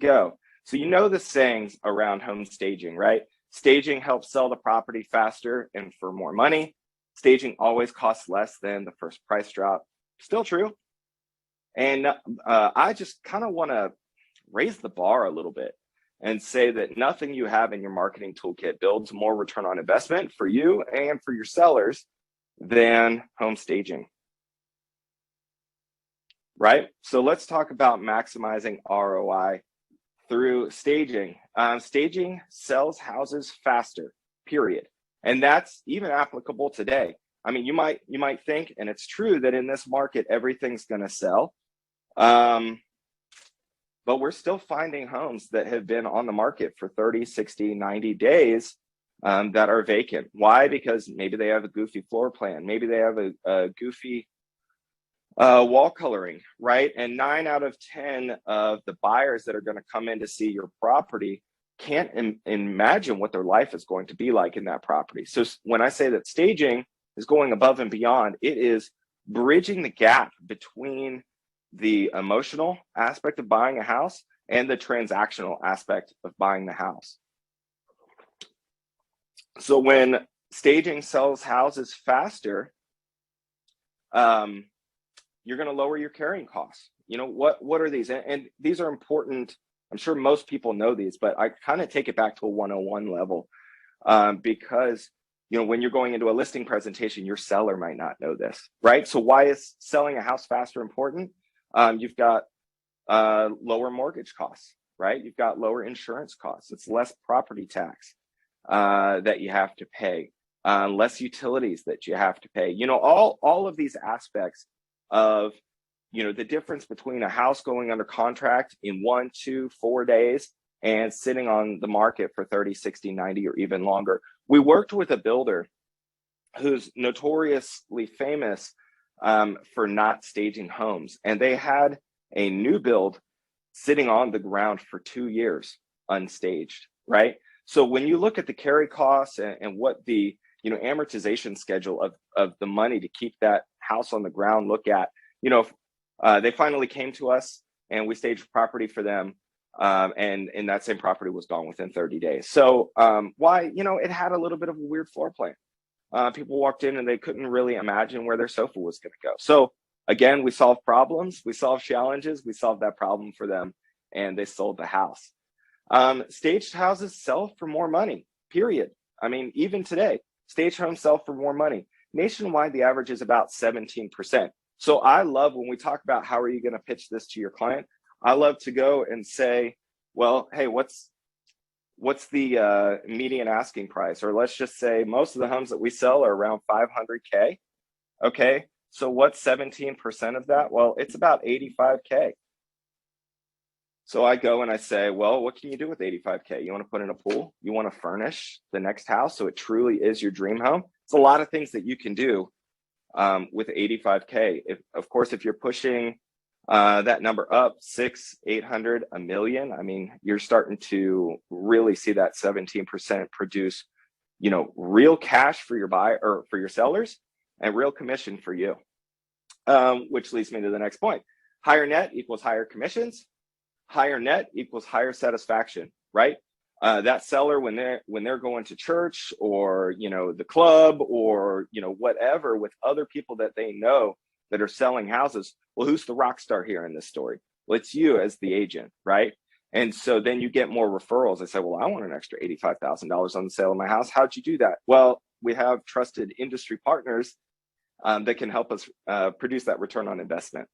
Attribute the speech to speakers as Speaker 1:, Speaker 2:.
Speaker 1: go. So you know the sayings around home staging, right? Staging helps sell the property faster and for more money. Staging always costs less than the first price drop. Still true. And I just kind of want to raise the bar a little bit and say that nothing you have in your marketing toolkit builds more return on investment for you and for your sellers than home staging. Right? So let's talk about maximizing ROI through staging. Staging sells houses faster, period. And that's even applicable today. I mean, you might think, and it's true, that in this market, everything's going to sell. But we're still finding homes that have been on the market for 30, 60, 90 days that are vacant. Why? Because maybe they have a goofy floor plan. Maybe they have a goofy wall coloring, right? And 9 out of 10 of the buyers that are going to come in to see your property can't imagine what their life is going to be like in that property. So when I say that staging is going above and beyond, it is bridging the gap between the emotional aspect of buying a house and the transactional aspect of buying the house. So when staging sells houses faster, you're going to lower your carrying costs. You know, what are these? And these are important. I'm sure most people know these, but I kind of take it back to a 101 level because, you know, when you're going into a listing presentation, your seller might not know this, right? So why is selling a house faster important? You've got lower mortgage costs, right? You've got lower insurance costs. It's less property tax that you have to pay, less utilities that you have to pay. You know, all of these aspects of, you know, the difference between a house going under contract in 1, 2, 4 days and sitting on the market for 30, 60, 90, or even longer. We worked with a builder who's notoriously famous for not staging homes. And they had a new build sitting on the ground for 2 years unstaged, right? So when you look at the carry costs and what the, you know, amortization schedule of the money to keep that house on the ground look at, you know, they finally came to us and we staged property for them. And that same property was gone within 30 days. So why, you know, it had a little bit of a weird floor plan. People walked in and they couldn't really imagine where their sofa was going to go. So again, we solved problems, we solved challenges, we solved that problem for them, and they sold the house. Staged houses sell for more money, period. I mean, even today, staged homes sell for more money. Nationwide, the average is about 17%. So I love when we talk about how are you going to pitch this to your client, I love to go and say, well, hey, what's the median asking price? Or let's just say most of the homes that we sell are around 500K. Okay, so what's 17% of that? Well, it's about 85K. So I go and I say, well, what can you do with 85K? You want to put in a pool? You want to furnish the next house so it truly is your dream home? It's a lot of things that you can do with 85K. Of course, if you're pushing that number up 600, 800, $1 million, I mean, you're starting to really see that 17% produce, you know, real cash for your buyer or for your sellers and real commission for you. Which leads me to the next point. Higher net equals higher commissions. Higher net equals higher satisfaction, right? That seller, when they're going to church or, you know, the club or, you know, whatever with other people that they know that are selling houses. Well, who's the rock star here in this story? Well, it's you as the agent, right? And so then you get more referrals. They say, well, I want an extra $85,000 on the sale of my house. How'd you do that? Well, we have trusted industry partners that can help us produce that return on investment.